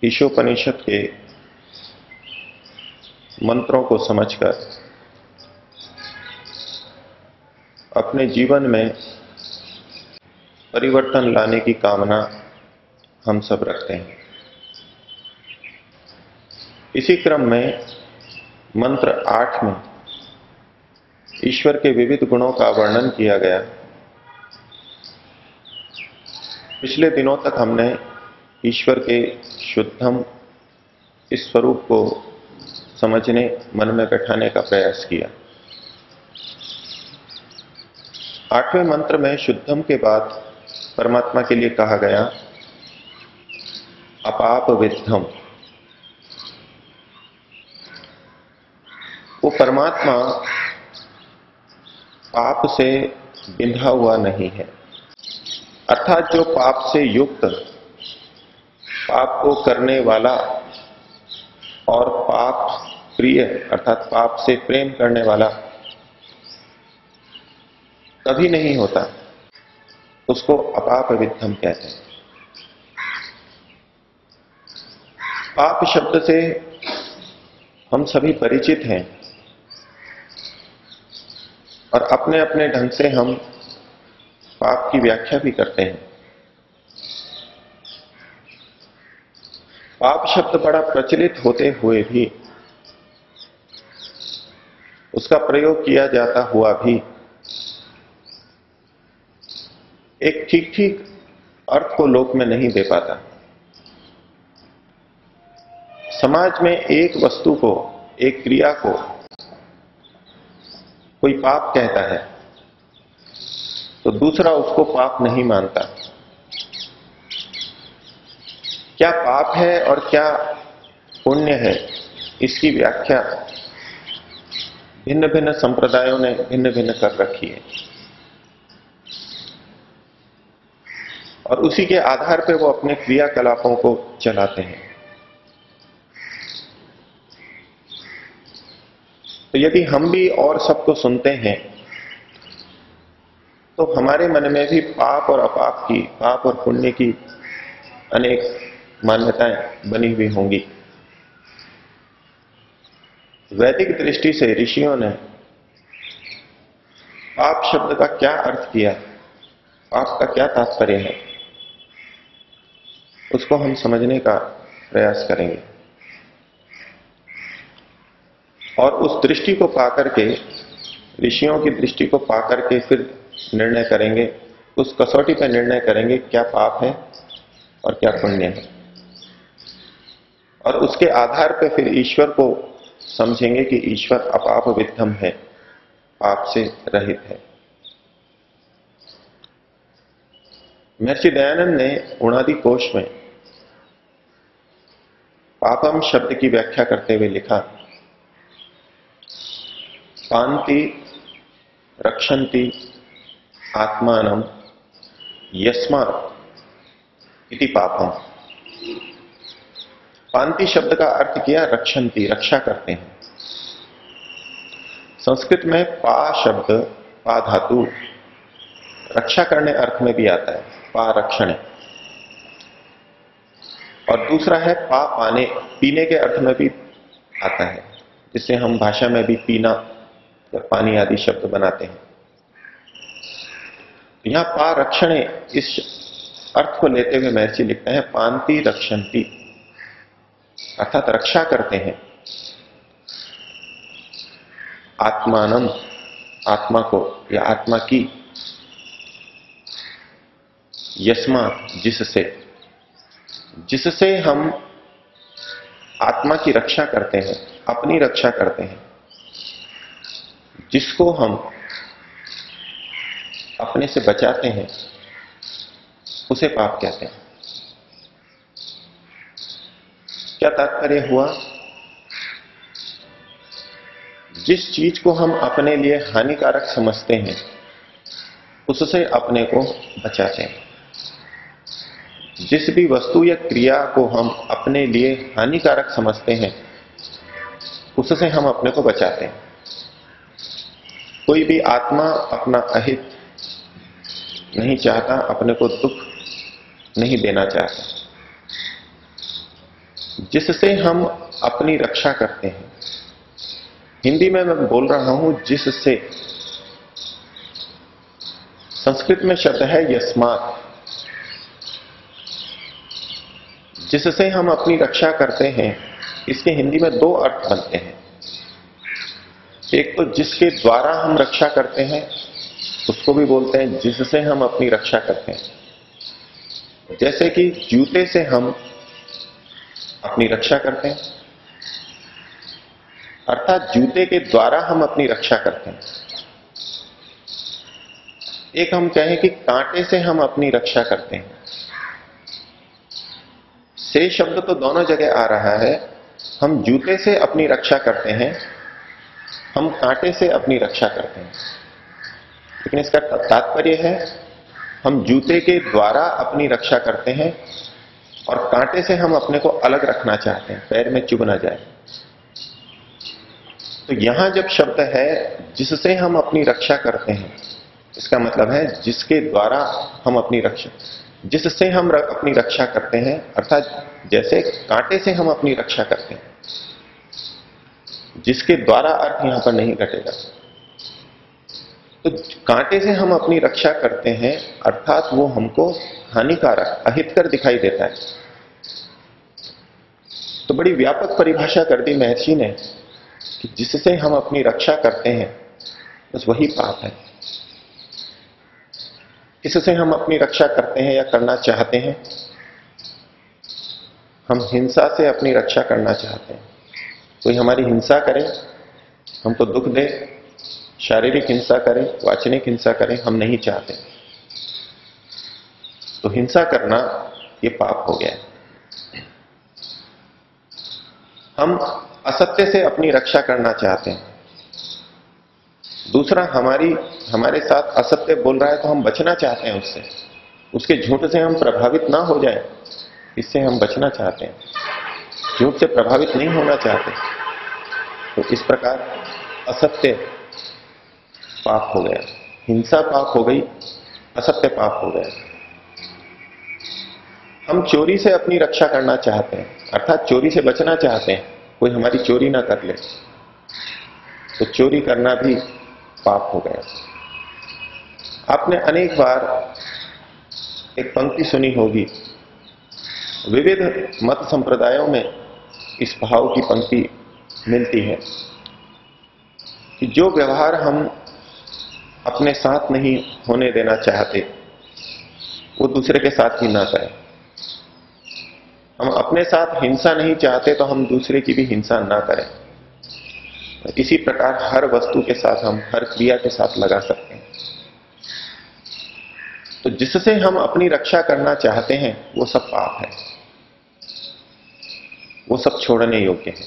ईशोपनिषद के मंत्रों को समझकर अपने जीवन में परिवर्तन लाने की कामना हम सब रखते हैं। इसी क्रम में मंत्र 8 में ईश्वर के विविध गुणों का वर्णन किया गया। पिछले दिनों तक हमने ईश्वर के शुद्धम इस स्वरूप को समझने, मन में बैठाने का प्रयास किया। 8वें मंत्र में शुद्धम के बाद परमात्मा के लिए कहा गया अपाप विद्धम। वो परमात्मा पाप से बिंधा हुआ नहीं है, अर्थात जो पाप से युक्त, पाप को करने वाला और पाप प्रिय अर्थात पाप से प्रेम करने वाला कभी नहीं होता, उसको अपाप विद्धम कहते हैं। पाप शब्द से हम सभी परिचित हैं और अपने अपने ढंग से हम पाप की व्याख्या भी करते हैं। पाप शब्द बड़ा प्रचलित होते हुए भी, उसका प्रयोग किया जाता हुआ भी एक ठीक ठीक अर्थ को लोक में नहीं दे पाता। समाज में एक वस्तु को, एक क्रिया को कोई पाप कहता है तो दूसरा उसको पाप नहीं मानता। क्या पाप है और क्या पुण्य है, इसकी व्याख्या भिन्न भिन्न संप्रदायों ने भिन्न भिन्न कर रखी है और उसी के आधार पर वो अपने क्रियाकलापों को चलाते हैं। तो यदि हम भी और सबको सुनते हैं तो हमारे मन में भी पाप और अपाप की, पाप और पुण्य की अनेक मान्यताएं बनी हुई होंगी। वैदिक दृष्टि से ऋषियों ने पाप शब्द का क्या अर्थ किया, पाप का क्या तात्पर्य है, उसको हम समझने का प्रयास करेंगे और उस दृष्टि को पाकर के, ऋषियों की दृष्टि को पाकर के फिर निर्णय करेंगे, उस कसौटी पर निर्णय करेंगे क्या पाप है और क्या पुण्य है, और उसके आधार पर फिर ईश्वर को समझेंगे कि ईश्वर अपाप विद्धम है, पाप से रहित है। महर्षि दयानंद ने उणादि कोश में पापम शब्द की व्याख्या करते हुए लिखा, पांति रक्षन्ति आत्मानम यस्मात् इति पापम। पांति शब्द का अर्थ किया रक्षन्ति, रक्षा करते हैं। संस्कृत में पा शब्द, पा धातु रक्षा करने अर्थ में भी आता है, पा रक्षणे, और दूसरा है पा पाने, पीने के अर्थ में भी आता है, जिससे हम भाषा में भी पीना या पानी आदि शब्द बनाते हैं। यहां पा रक्षणे इस अर्थ को लेते हुए महर्षि लिखते हैं पांति रक्षन्ति, अर्थात रक्षा करते हैं आत्मानम, आत्मा को या आत्मा की, यस्मा जिससे, जिससे हम आत्मा की रक्षा करते हैं, अपनी रक्षा करते हैं, जिसको हम अपने से बचाते हैं, उसे पाप कहते हैं। क्या तात्पर्य हुआ? जिस चीज को हम अपने लिए हानिकारक समझते हैं उससे अपने को बचाते हैं। जिस भी वस्तु या क्रिया को हम अपने लिए हानिकारक समझते हैं उससे हम अपने को बचाते हैं। कोई भी आत्मा अपना अहित नहीं चाहता, अपने को दुख नहीं देना चाहता। जिससे हम अपनी रक्षा करते हैं। हिंदी में मैं बोल रहा हूं जिससे। संस्कृत में शब्द है यस्मात्। जिससे हम अपनी रक्षा करते हैं, इसके हिंदी में दो अर्थ बनते हैं। एक तो जिसके द्वारा हम रक्षा करते हैं, उसको भी बोलते हैं जिससे हम अपनी रक्षा करते हैं। जैसे कि जूते से हम अपनी रक्षा करते हैं, अर्थात जूते के द्वारा हम अपनी रक्षा करते हैं। एक हम कहें कि कांटे से हम अपनी रक्षा करते हैं। से शब्द तो दोनों जगह आ रहा है। हम जूते से अपनी रक्षा करते हैं, हम कांटे से अपनी रक्षा करते हैं। लेकिन इसका तात्पर्य है हम जूते के द्वारा अपनी रक्षा करते हैं और कांटे से हम अपने को अलग रखना चाहते हैं, पैर में चुभ ना जाए। तो यहां जब शब्द है जिससे हम अपनी रक्षा करते हैं, इसका मतलब है जिसके द्वारा हम अपनी रक्षा, जिससे हम अपनी रक्षा करते हैं, अर्थात जैसे कांटे से हम अपनी रक्षा करते हैं। जिसके द्वारा अर्थ यहां पर नहीं घटेगा। तो कांटे से हम अपनी रक्षा करते हैं, अर्थात वो हमको हानिकारक, अहितकर दिखाई देता है। तो बड़ी व्यापक परिभाषा कर दी महर्षि ने कि जिससे हम अपनी रक्षा करते हैं बस वही पाप है। इससे हम अपनी रक्षा करते हैं या करना चाहते हैं, हम हिंसा से अपनी रक्षा करना चाहते हैं। कोई हमारी हिंसा करे, हमको दुख दे, शारीरिक हिंसा करे, वाचनिक हिंसा करे, हम नहीं चाहते। तो हिंसा करना ये पाप हो गया। हम असत्य से अपनी रक्षा करना चाहते हैं। दूसरा हमारे साथ असत्य बोल रहा है तो हम बचना चाहते हैं उससे, उसके झूठ से हम प्रभावित ना हो जाए, इससे हम बचना चाहते हैं। झूठ से प्रभावित नहीं होना चाहते। तो इस प्रकार असत्य पाप हो गया, हिंसा पाप हो गई, असत्य पाप हो गया। हम चोरी से अपनी रक्षा करना चाहते हैं, अर्थात चोरी से बचना चाहते हैं, कोई हमारी चोरी ना कर ले, तो चोरी करना भी पाप हो गया। आपने अनेक बार एक पंक्ति सुनी होगी, विविध मत संप्रदायों में इस भाव की पंक्ति मिलती है कि जो व्यवहार हम अपने साथ नहीं होने देना चाहते, वो दूसरे के साथ भी ना करें। हम अपने साथ हिंसा नहीं चाहते तो हम दूसरे की भी हिंसा ना करें। इसी प्रकार हर वस्तु के साथ हम हर क्रिया के साथ लगा सकते हैं। तो जिससे हम अपनी रक्षा करना चाहते हैं वो सब पाप है, वो सब छोड़ने योग्य है।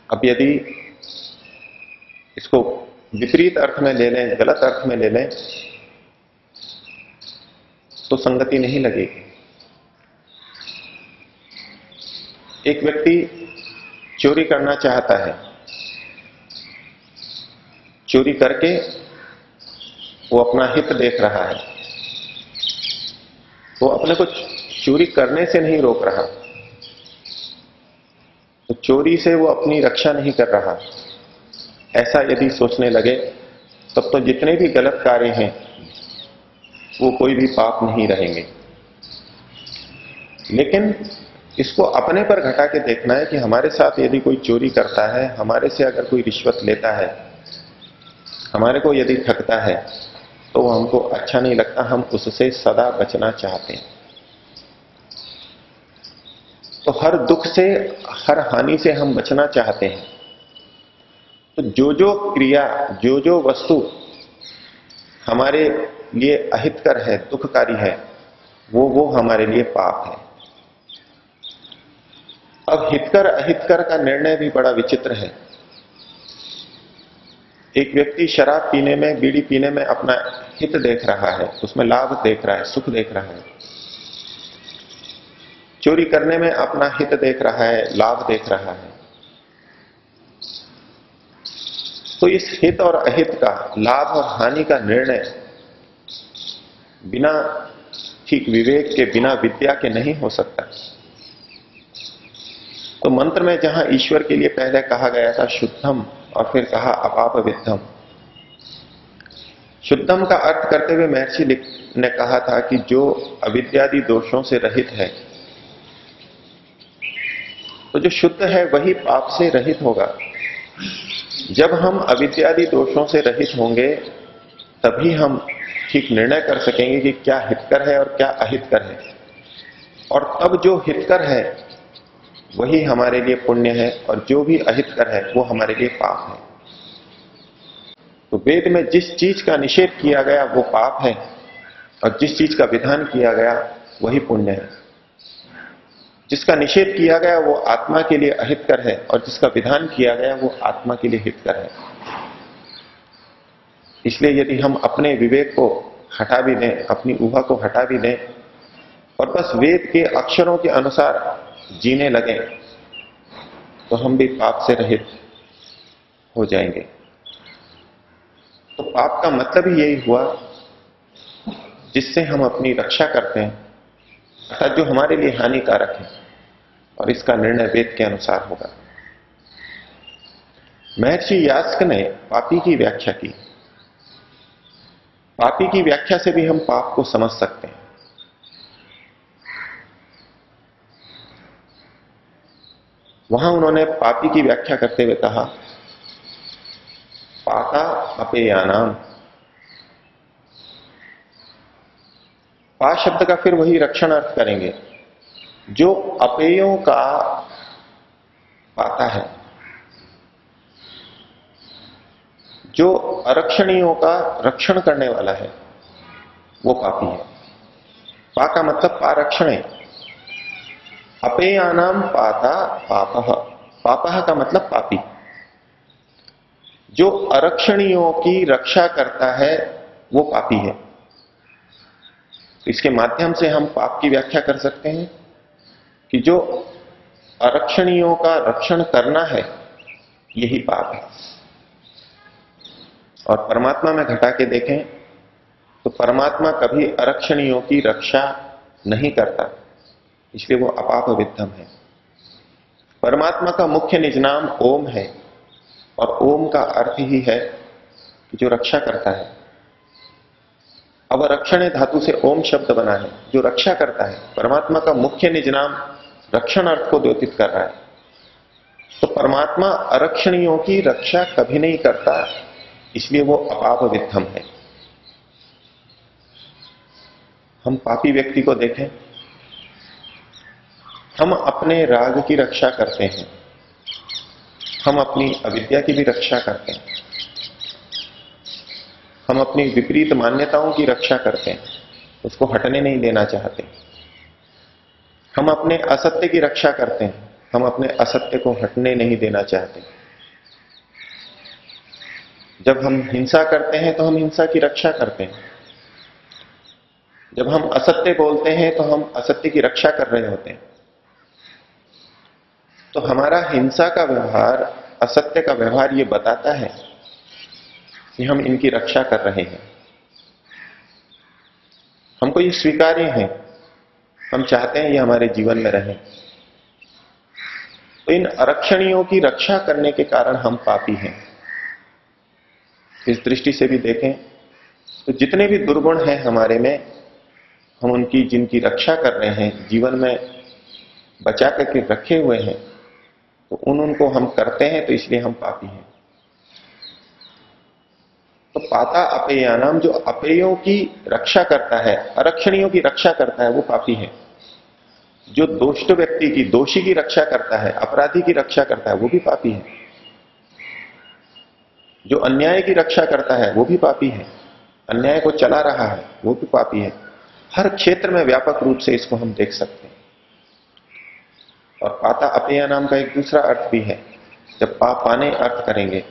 अब यदि इसको विपरीत अर्थ में ले लें, गलत अर्थ में ले लें, तो संगति नहीं लगेगी। एक व्यक्ति चोरी करना चाहता है, चोरी करके वो अपना हित देख रहा है, वो अपने को चोरी करने से नहीं रोक रहा, तो चोरी से वो अपनी रक्षा नहीं कर रहा। ऐसा यदि सोचने लगे तब तो जितने भी गलत कार्य हैं वो कोई भी पाप नहीं रहेंगे। लेकिन इसको अपने पर घटा के देखना है कि हमारे साथ यदि कोई चोरी करता है, हमारे से अगर कोई रिश्वत लेता है, हमारे को यदि ठगता है, तो हमको अच्छा नहीं लगता, हम उससे सदा बचना चाहते हैं। तो हर दुख से, हर हानि से हम बचना चाहते हैं। तो जो जो क्रिया, जो जो वस्तु हमारे लिए अहितकर है, दुखकारी है, वो हमारे लिए पाप है। अब हितकर अहितकर का निर्णय भी बड़ा विचित्र है। एक व्यक्ति शराब पीने में, बीड़ी पीने में अपना हित देख रहा है, उसमें लाभ देख रहा है, सुख देख रहा है। चोरी करने में अपना हित देख रहा है, लाभ देख रहा है। तो इस हित और अहित का, लाभ और हानि का निर्णय बिना ठीक विवेक के, बिना विद्या के नहीं हो सकता। तो मंत्र में जहां ईश्वर के लिए पहले कहा गया था शुद्धम और फिर कहा अपाप विद्धम, शुद्धम का अर्थ करते हुए महर्षि ने कहा था कि जो अविद्यादि दोषों से रहित है, तो जो शुद्ध है वही पाप से रहित होगा। जब हम अविद्यादि दोषों से रहित होंगे तभी हम ठीक निर्णय कर सकेंगे कि क्या हितकर है और क्या अहितकर है, और तब जो हितकर है वही हमारे लिए पुण्य है और जो भी अहितकर है वो हमारे लिए पाप है। तो वेद में जिस चीज का निषेध किया गया वो पाप है और जिस चीज का विधान किया गया वही पुण्य है। जिसका निषेध किया गया वो आत्मा के लिए अहितकर है और जिसका विधान किया गया वो आत्मा के लिए हितकर है। इसलिए यदि हम अपने विवेक को हटा भी दें, अपनी ऊहा को हटा भी दें और बस वेद के अक्षरों के अनुसार जीने लगे तो हम भी पाप से रहित हो जाएंगे। तो पाप का मतलब ही यही हुआ जिससे हम अपनी रक्षा करते हैं, अर्थात जो हमारे लिए हानिकारक है, और इसका निर्णय वेद के अनुसार होगा। महर्षि यास्क ने पापी की व्याख्या की। पापी की व्याख्या से भी हम पाप को समझ सकते हैं। वहां उन्होंने पापी की व्याख्या करते हुए कहा पाता अपेयानाम। पा शब्द का फिर वही रक्षण अर्थ करेंगे, जो अपेयों का पाता है, जो अरक्षणीयों का रक्षण करने वाला है वो पापी है। पा का मतलब पारक्षणे, अपेयानाम पाता पापः, पापः का मतलब पापी। जो अरक्षणीयों की रक्षा करता है वो पापी है। तो इसके माध्यम से हम पाप की व्याख्या कर सकते हैं कि जो अरक्षणीयों का रक्षण करना है यही पाप है। और परमात्मा में घटा के देखें तो परमात्मा कभी अरक्षणीयों की रक्षा नहीं करता, इसलिए वो अपाप विद्धम है। परमात्मा का मुख्य निज नाम ओम है और ओम का अर्थ ही है कि जो रक्षा करता है। अब रक्षण धातु से ओम शब्द बना है, जो रक्षा करता है। परमात्मा का मुख्य निज नाम रक्षण अर्थ को द्योतित कर रहा है। तो परमात्मा अरक्षणीयों की रक्षा कभी नहीं करता, इसलिए वो अपाप विद्धम है। हम पापी व्यक्ति को देखें, हम अपने राग की रक्षा करते हैं, हम अपनी अविद्या की भी रक्षा करते हैं, हम अपनी विपरीत मान्यताओं की रक्षा करते हैं, उसको हटने नहीं देना चाहते। हम अपने असत्य की रक्षा करते हैं, हम अपने असत्य को हटने नहीं देना चाहते। जब हम हिंसा करते हैं तो हम हिंसा की रक्षा करते हैं। जब हम असत्य बोलते हैं तो हम असत्य की रक्षा कर रहे होते हैं। तो हमारा हिंसा का व्यवहार, असत्य का व्यवहार ये बताता है कि हम इनकी रक्षा कर रहे हैं। हमको ये स्वीकार्य है, हम चाहते हैं ये हमारे जीवन में रहे। तो इन अरक्षणियों की रक्षा करने के कारण हम पापी हैं। इस दृष्टि से भी देखें तो जितने भी दुर्गुण हैं हमारे में, हम उनकी जिनकी रक्षा कर रहे हैं, जीवन में बचा करके रखे हुए हैं, तो उनको हम करते हैं, तो इसलिए हम पापी हैं। तो पाता अपेयानाम, जो अपेयों की रक्षा करता है, अरक्षणियों की रक्षा करता है, वो पापी है। जो दुष्ट व्यक्ति की, दोषी की रक्षा करता है, अपराधी की रक्षा करता है, वो भी पापी है। जो अन्याय की रक्षा करता है वो भी पापी है। अन्याय को चला रहा है वो भी पापी है। हर क्षेत्र में व्यापक रूप से इसको हम देख सकते हैं। और पाता अपेय नाम का एक दूसरा अर्थ भी है। जब पाने अर्थ करेंगे,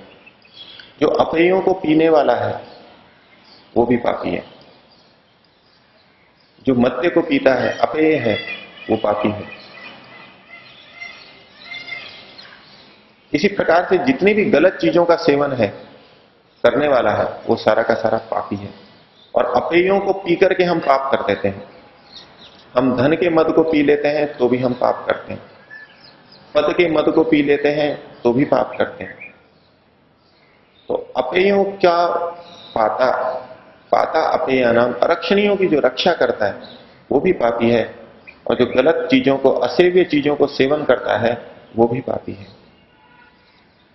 जो अपेयों को पीने वाला है वो भी पापी है। जो मद्य को पीता है, अपेय है, वो पापी है। इसी प्रकार से जितनी भी गलत चीजों का सेवन है करने वाला है, वो सारा का सारा पापी है। और अपेयों को पी करके हम पाप कर देते हैं। हम धन के मद को पी लेते हैं तो भी हम पाप करते हैं। पद के मद को पी लेते हैं तो भी पाप करते हैं। तो अपेयों क्या पाता पाता अपेया नाम, अरक्षणियों की जो रक्षा करता है वो भी पापी है, और जो गलत चीजों को, असेव्य चीजों को सेवन करता है वो भी पापी है।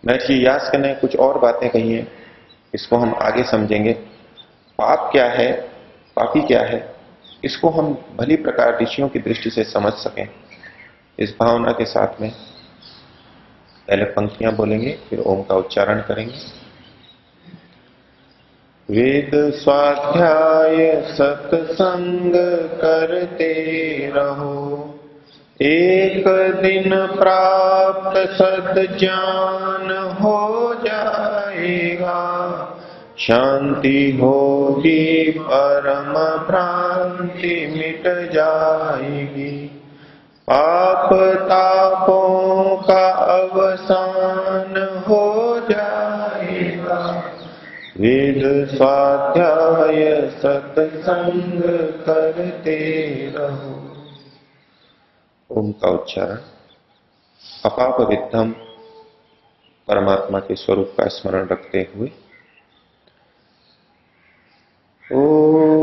महर्षि यास्क ने कुछ और बातें कही हैं, इसको हम आगे समझेंगे। पाप क्या है, पापी क्या है, इसको हम भली प्रकार ऋषियों की दृष्टि से समझ सकें, इस भावना के साथ में पहले पंक्तियां बोलेंगे, फिर ओम का उच्चारण करेंगे। वेद स्वाध्याय सत्संग करते रहो, एक दिन प्राप्त सद्ज्ञान हो जाएगा, शांति होगी परम भ्रांति मिट जाएगी, पाप तापों का अवसान हो जाएगा, वेद स्वाध्याय सत्संग करते रहो। ओम का उच्चारण। अपाप विद्धम परमात्मा के स्वरूप का स्मरण रखते हुए ओम